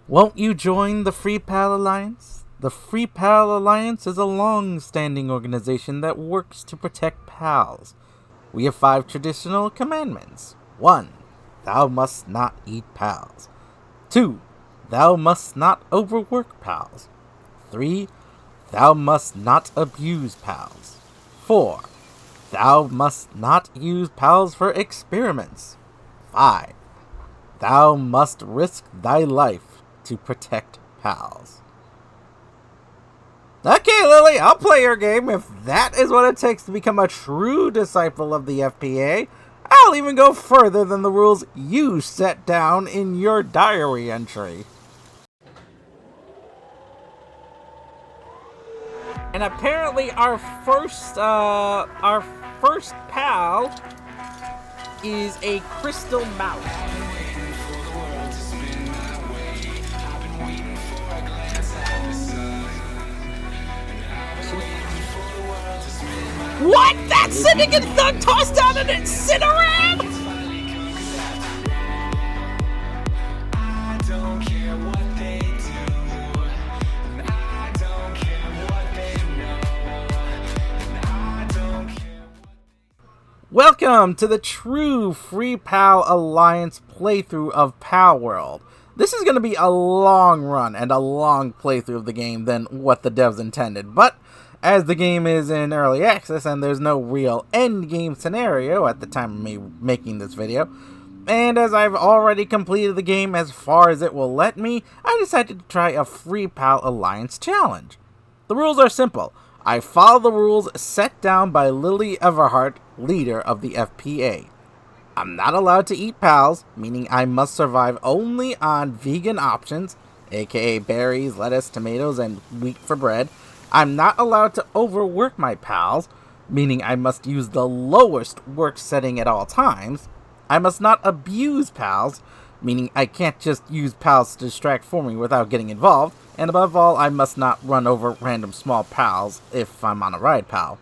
Won't you join the Free Pal Alliance? The Free Pal Alliance is a long-standing organization that works to protect pals. We have 5 traditional commandments. 1. Thou must not eat pals. 2. Thou must not overwork pals. 3. Thou must not abuse pals. 4. Thou must not use pals for experiments. 5. Thou must risk thy life to protect pals. Okay, Lily, I'll play your game if that is what it takes to become a true disciple of the FPA. I'll even go further than the rules you set down in your diary entry. And apparently our first pal is a crystal mouse. What? That Syndicate thug tossed down an incinerate? Welcome to the true Free Pal Alliance playthrough of Palworld. This is going to be a long run and a long playthrough of the game than what the devs intended, but as the game is in early access and there's no real end game scenario at the time of me making this video, and as I've already completed the game as far as it will let me, I decided to try a Free Pal Alliance challenge. The rules are simple. I follow the rules set down by Lily Everhart, leader of the FPA. I'm not allowed to eat pals, meaning I must survive only on vegan options, aka berries, lettuce, tomatoes, and wheat for bread. I'm not allowed to overwork my pals, meaning I must use the lowest work setting at all times. I must not abuse pals, meaning I can't just use pals to distract for me without getting involved. And above all, I must not run over random small pals if I'm on a ride pal.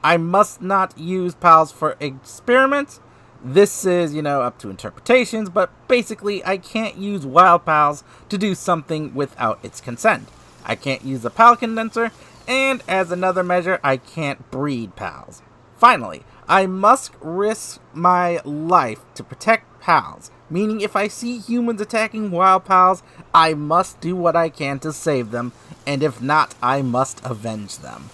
I must not use pals for experiments. This is, up to interpretations, but basically I can't use wild pals to do something without its consent. I can't use a pal condenser, and as another measure, I can't breed pals. Finally, I must risk my life to protect pals, meaning if I see humans attacking wild pals, I must do what I can to save them, and if not, I must avenge them.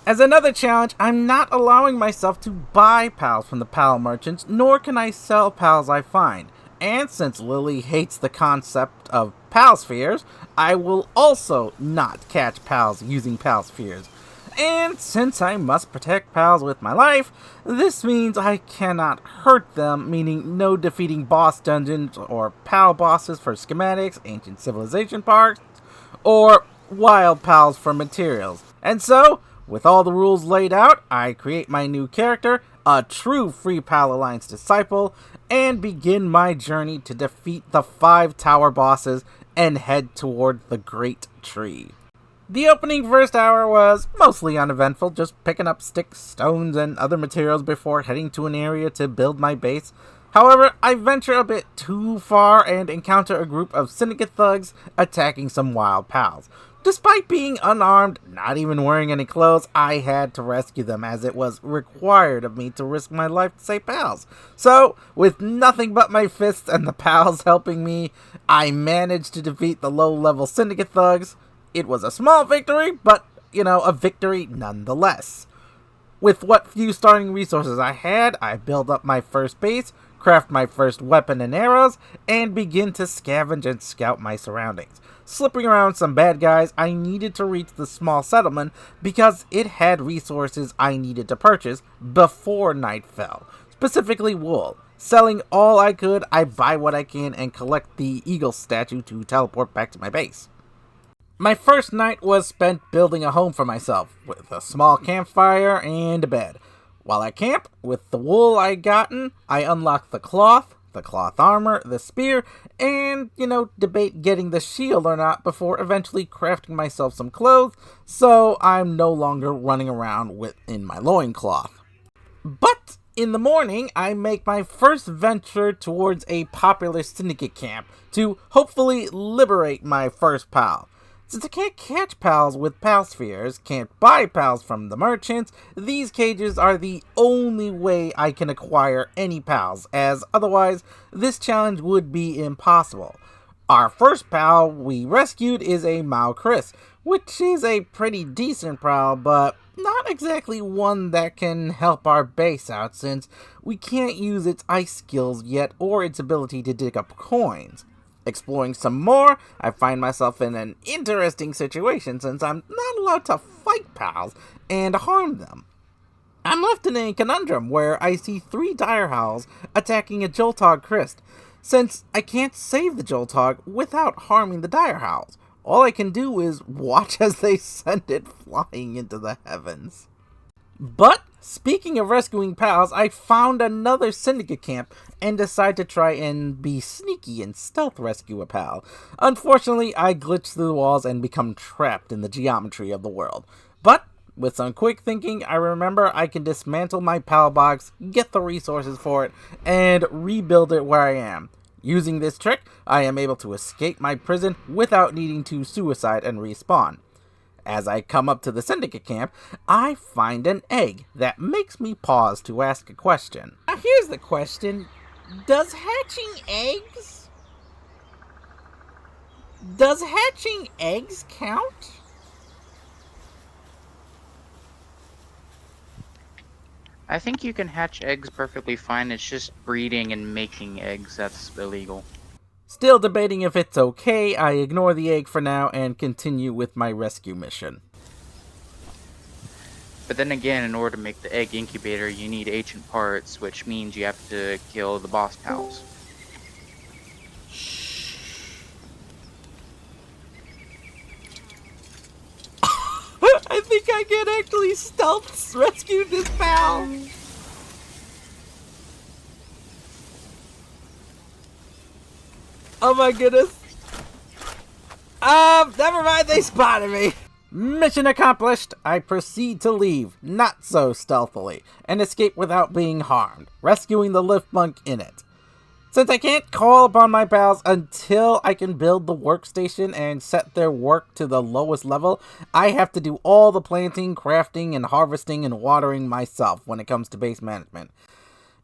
As another challenge, I'm not allowing myself to buy pals from the pal merchants, nor can I sell pals I find. And since Lily hates the concept of Palspheres, I will also not catch pals using Palspheres. And since I must protect pals with my life, this means I cannot hurt them, meaning no defeating boss dungeons or pal bosses for schematics, ancient civilization parts, or wild pals for materials. And so, with all the rules laid out, I create my new character, a true Free Pal Alliance disciple, and begin my journey to defeat the 5 tower bosses and head toward the Great Tree. The opening first hour was mostly uneventful, just picking up sticks, stones, and other materials before heading to an area to build my base. However, I venture a bit too far and encounter a group of Syndicate thugs attacking some wild pals. Despite being unarmed, not even wearing any clothes, I had to rescue them as it was required of me to risk my life to save pals. So, with nothing but my fists and the pals helping me, I managed to defeat the low-level Syndicate thugs. It was a small victory, but, a victory nonetheless. With what few starting resources I had, I built up my first base, craft my first weapon and arrows, and begin to scavenge and scout my surroundings. Slipping around some bad guys, I needed to reach the small settlement because it had resources I needed to purchase before night fell, specifically wool. Selling all I could, I buy what I can and collect the eagle statue to teleport back to my base. My first night was spent building a home for myself, with a small campfire and a bed. While I camp, with the wool I'd gotten, I unlocked the cloth armor, the spear, and, debate getting the shield or not before eventually crafting myself some clothes, so I'm no longer running around in my loincloth. But In the morning, I make my first venture towards a popular syndicate camp to hopefully liberate my first pal. Since I can't catch pals with Palspheres, can't buy pals from the merchants, these cages are the only way I can acquire any pals, as otherwise this challenge would be impossible. Our first pal we rescued is a Malchris, which is a pretty decent pal, but not exactly one that can help our base out since we can't use its ice skills yet or its ability to dig up coins. Exploring some more, I find myself in an interesting situation since I'm not allowed to fight pals and harm them. I'm left in a conundrum where I see 3 dire howls attacking a Joltog Christ, since I can't save the Joltog without harming the dire howls. All I can do is watch as they send it flying into the heavens. But, speaking of rescuing pals, I found another syndicate camp and decide to try and be sneaky and stealth rescue a pal. Unfortunately, I glitch through the walls and become trapped in the geometry of the world. But, with some quick thinking, I remember I can dismantle my pal box, get the resources for it, and rebuild it where I am. Using this trick, I am able to escape my prison without needing to suicide and respawn. As I come up to the syndicate camp, I find an egg that makes me pause to ask a question. Now here's the question. Does hatching eggs count? I think you can hatch eggs perfectly fine. It's just breeding and making eggs that's illegal. Still debating if it's okay, I ignore the egg for now and continue with my rescue mission. But then again, in order to make the egg incubator, you need ancient parts, which means you have to kill the boss pals. I think I can actually stealth rescue this pal. Oh my goodness. Never mind, they spotted me. Mission accomplished. I proceed to leave, not so stealthily, and escape without being harmed, rescuing the lift monk in it. Since I can't call upon my pals until I can build the workstation and set their work to the lowest level, I have to do all the planting, crafting, and harvesting and watering myself when it comes to base management.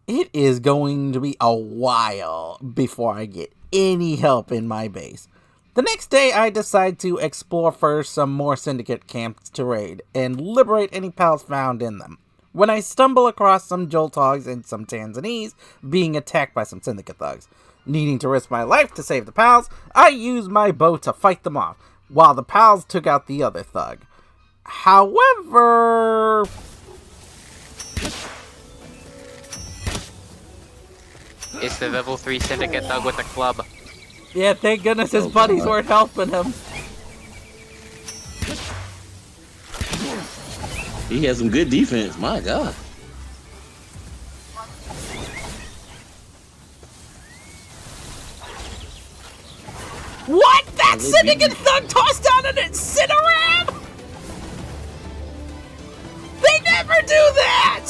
It is going to be a while before I get any help in my base. The next day, I decide to explore for some more syndicate camps to raid and liberate any pals found in them. When I stumble across some Joltogs and some Tanzanese being attacked by some syndicate thugs. Needing to risk my life to save the pals, I use my bow to fight them off, while the pals took out the other thug. However... It's the level 3 syndicate thug with a club. Yeah, thank goodness his buddies weren't helping him. He has some good defense, my god. What? That syndicate thug tossed down an incineram? They never do that!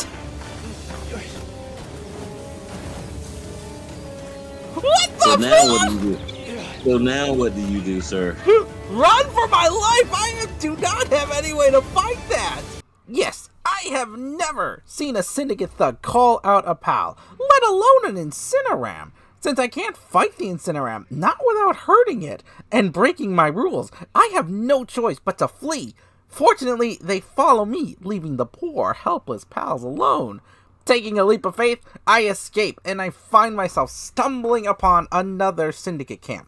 What the So now what fuck? do you do? So now what do you do, sir? Run for my life! I do not have any way to fight that! Yes, I have never seen a syndicate thug call out a pal, let alone an incineram. Since I can't fight the incineram, not without hurting it and breaking my rules, I have no choice but to flee. Fortunately, they follow me, leaving the poor, helpless pals alone. Taking a leap of faith, I escape, and I find myself stumbling upon another syndicate camp,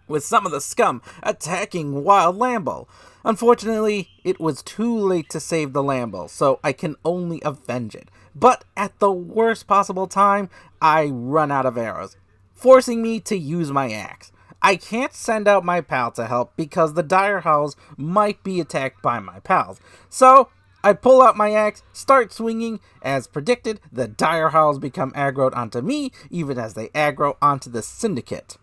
with some of the scum attacking Wild Lambo. Unfortunately, it was too late to save the Lambo, so I can only avenge it. But at the worst possible time, I run out of arrows, forcing me to use my axe. I can't send out my pal to help because the dire howls might be attacked by my pals. So I pull out my axe, start swinging. As predicted, the dire howls become aggroed onto me, even as they aggro onto the syndicate.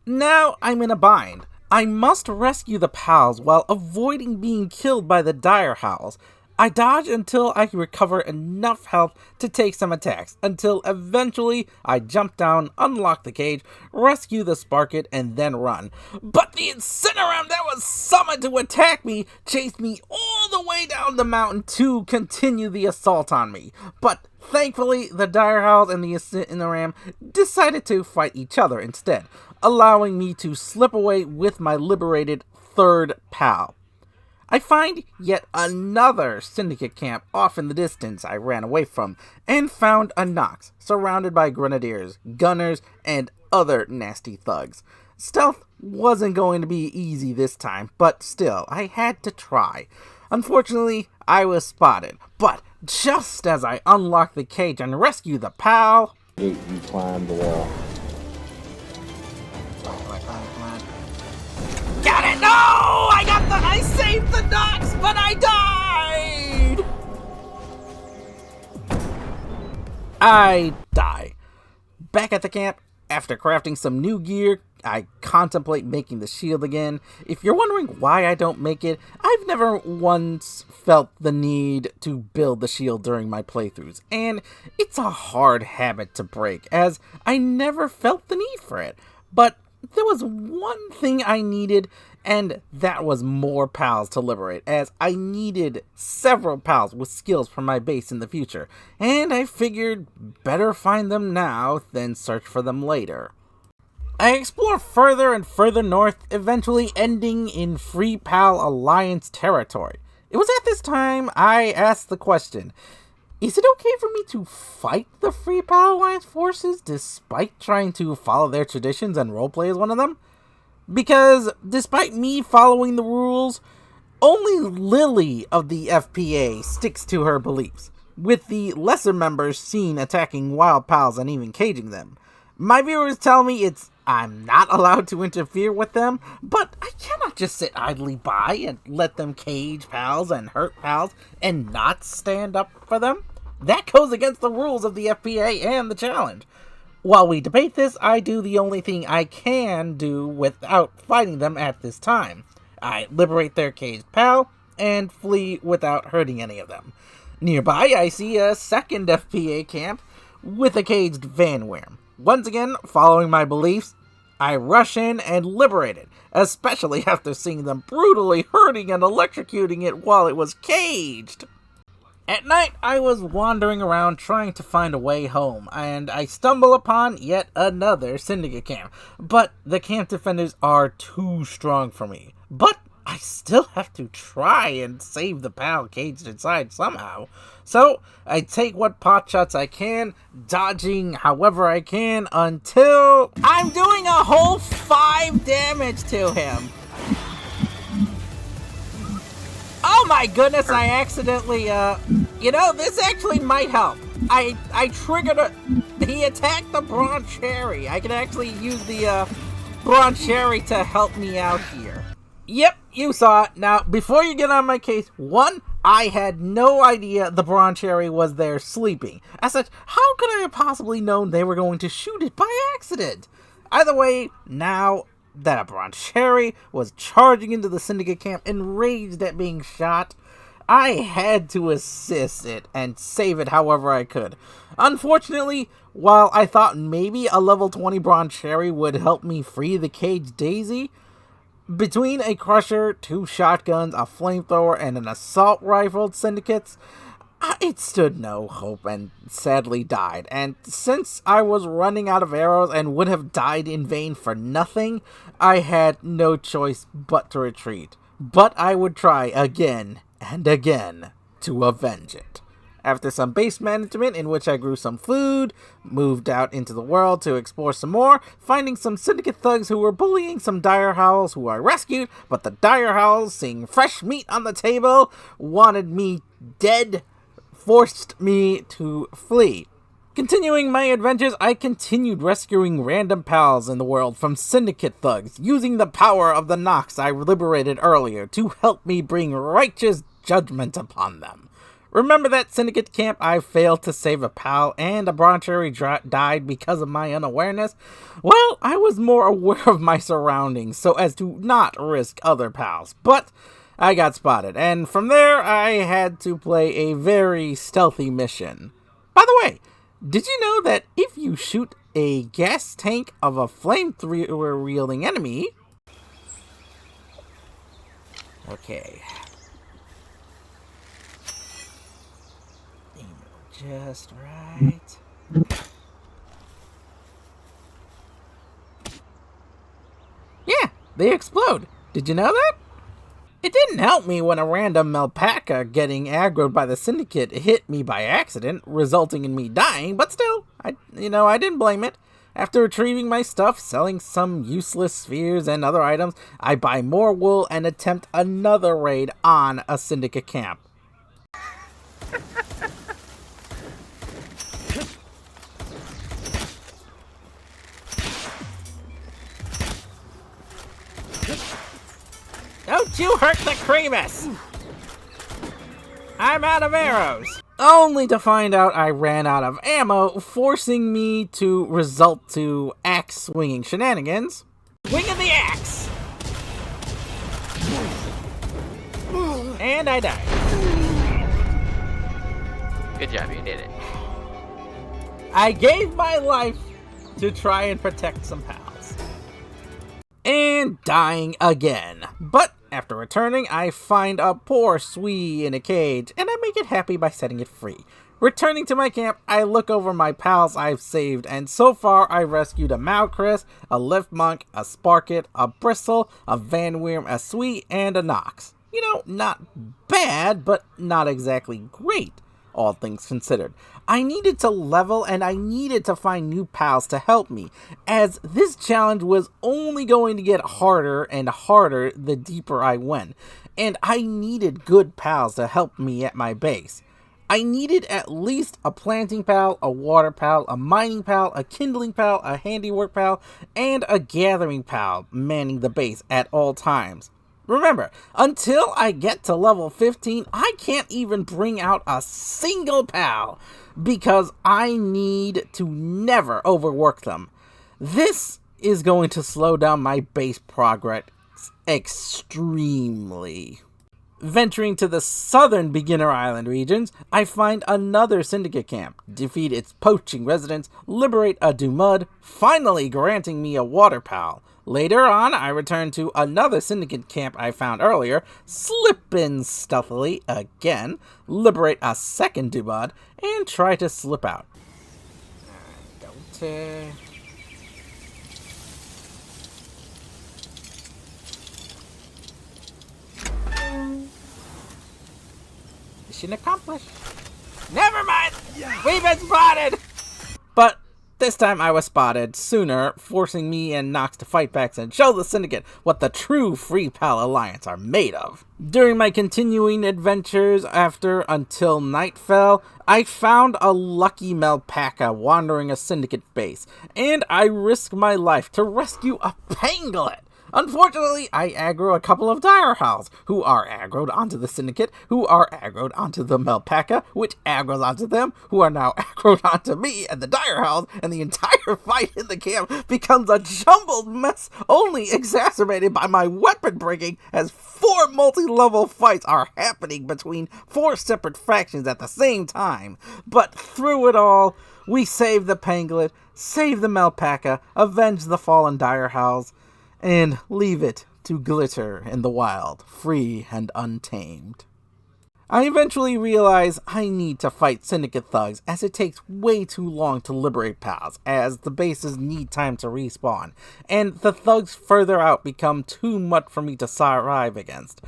Now I'm in a bind. I must rescue the pals while avoiding being killed by the dire howls. I dodge until I recover enough health to take some attacks, until eventually I jump down, unlock the cage, rescue the Sparkit, and then run. But the Incineram that was summoned to attack me chased me all the way down the mountain to continue the assault on me. But thankfully, the Dire Howls and the Incineram decided to fight each other instead, allowing me to slip away with my liberated third pal. I find yet another syndicate camp off in the distance I ran away from, and found a Nox, surrounded by grenadiers, gunners, and other nasty thugs. Stealth wasn't going to be easy this time, but still, I had to try. Unfortunately, I was spotted, but just as I unlocked the cage and rescued the pal... You climbed the wall. Got it! No! I saved the Nox, but I die. Back at the camp, after crafting some new gear, I contemplate making the shield again. If you're wondering why I don't make it, I've never once felt the need to build the shield during my playthroughs, and it's a hard habit to break, as I never felt the need for it. But there was one thing I needed, and that was more pals to liberate, as I needed several pals with skills for my base in the future, and I figured better find them now than search for them later. I explore further and further north, eventually ending in Free Pal Alliance territory. It was at this time I asked the question, is it okay for me to fight the Free Pal Alliance forces despite trying to follow their traditions and roleplay as one of them? Because despite me following the rules, only Lily of the FPA sticks to her beliefs, with the lesser members seen attacking wild pals and even caging them. My viewers tell me I'm not allowed to interfere with them, but I cannot just sit idly by and let them cage pals and hurt pals and not stand up for them. That goes against the rules of the FPA and the challenge. While we debate this, I do the only thing I can do without fighting them at this time. I liberate their caged pal and flee without hurting any of them. Nearby, I see a second FPA camp with a caged Vanwyrm. Once again, following my beliefs, I rush in and liberate it, especially after seeing them brutally hurting and electrocuting it while it was caged. At night, I was wandering around trying to find a way home, and I stumble upon yet another syndicate camp, but the camp defenders are too strong for me. But I still have to try and save the pal caged inside somehow. So I take what pot shots I can, dodging however I can, until I'm doing a whole 5 damage to him. Oh my goodness, I accidentally, this actually might help. I triggered he attacked the Bronze Cherry. I can actually use the, Bronze Cherry to help me out here. Yep, you saw it. Now, before you get on my case, one, I had no idea the Bronze Cherry was there sleeping. As such, how could I have possibly known they were going to shoot it by accident? Either way, now that a Bronze Cherry was charging into the Syndicate camp, enraged at being shot, I had to assist it and save it however I could. Unfortunately, while I thought maybe a level 20 Bronze Cherry would help me free the caged Daisy, between a Crusher, 2 shotguns, a flamethrower, and an assault rifle syndicates, it stood no hope and sadly died. And since I was running out of arrows and would have died in vain for nothing, I had no choice but to retreat. But I would try again and again to avenge it. After some base management in which I grew some food, moved out into the world to explore some more, finding some syndicate thugs who were bullying some dire howls who I rescued, but the dire howls, seeing fresh meat on the table, wanted me dead, forced me to flee. Continuing my adventures, I continued rescuing random pals in the world from syndicate thugs, using the power of the Nox I liberated earlier to help me bring righteous judgment upon them. Remember that syndicate camp I failed to save a pal and a Bronze Cherry died because of my unawareness? Well, I was more aware of my surroundings so as to not risk other pals, but I got spotted, and from there I had to play a very stealthy mission. By the way, did you know that if you shoot a gas tank of a flamethrower wielding enemy... Okay. Aim it just right. Yeah, they explode. Did you know that? It didn't help me when a random alpaca getting aggroed by the syndicate hit me by accident, resulting in me dying, but still, I didn't blame it. After retrieving my stuff, selling some useless spheres and other items, I buy more wool and attempt another raid on a syndicate camp. Don't you hurt the Cremus! I'm out of arrows! Only to find out I ran out of ammo, forcing me to resort to axe-swinging shenanigans. Swinging the axe! And I died. Good job, you did it. I gave my life to try and protect some pals. And dying again. But after returning, I find a poor Swee in a cage, and I make it happy by setting it free. Returning to my camp, I look over my pals I've saved, and so far I rescued a Malchris, a Lift Monk, a Sparket, a Bristle, a Van Weerm, a Swee, and a Nox. You know, not bad, but not exactly great, all things considered. I needed to level and I needed to find new pals to help me, as this challenge was only going to get harder and harder the deeper I went, and I needed good pals to help me at my base. I needed at least a planting pal, a water pal, a mining pal, a kindling pal, a handiwork pal, and a gathering pal manning the base at all times. Remember, until I get to level 15, I can't even bring out a single pal because I need to never overwork them. This is going to slow down my base progress extremely. Venturing to the southern beginner island regions, I find another syndicate camp, defeat its poaching residents, liberate a Dumud, finally granting me a water pal. Later on, I return to another syndicate camp I found earlier, slip in stealthily again, liberate a second Dumud, and try to slip out. Mission accomplished. Never mind! We've been spotted! But this time I was spotted sooner, forcing me and Nox to fight back and show the Syndicate what the true Free Pal Alliance are made of. During my continuing adventures until night fell, I found a lucky Melpaca wandering a Syndicate base, and I risked my life to rescue a pangolin. Unfortunately, I aggro a couple of direhowls, who are aggroed onto the Syndicate, who are aggroed onto the Melpaca, which aggroes onto them, who are now aggroed onto me and the direhowls, and the entire fight in the camp becomes a jumbled mess, only exacerbated by my weapon breaking, as 4 multi-level fights are happening between 4 separate factions at the same time. But through it all, we save the pangolin, save the Melpaca, avenge the fallen direhowls, and leave it to glitter in the wild, free and untamed. I eventually realize I need to fight Syndicate thugs, as it takes way too long to liberate pals, as the bases need time to respawn, and the thugs further out become too much for me to survive against,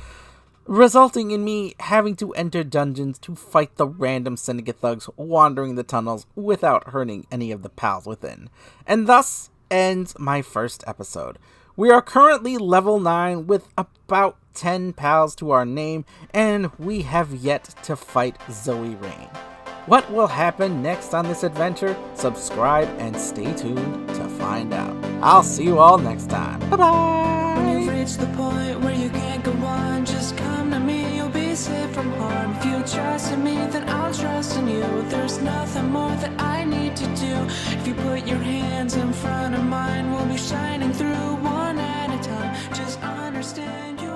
resulting in me having to enter dungeons to fight the random Syndicate thugs wandering the tunnels without hurting any of the pals within. And thus ends my first episode. We are currently level 9 with about 10 pals to our name, and we have yet to fight Zoe Rain. What will happen next on this adventure? Subscribe and stay tuned to find out. I'll see you all next time. Bye-bye! When you've reached the point where you can't go on, just come to me, you'll be safe from harm. If you trust in me, then I'll trust in you. There's nothing more that I need to do. If you put your hands in front of mine, we'll be shining through one at a time. Just understand you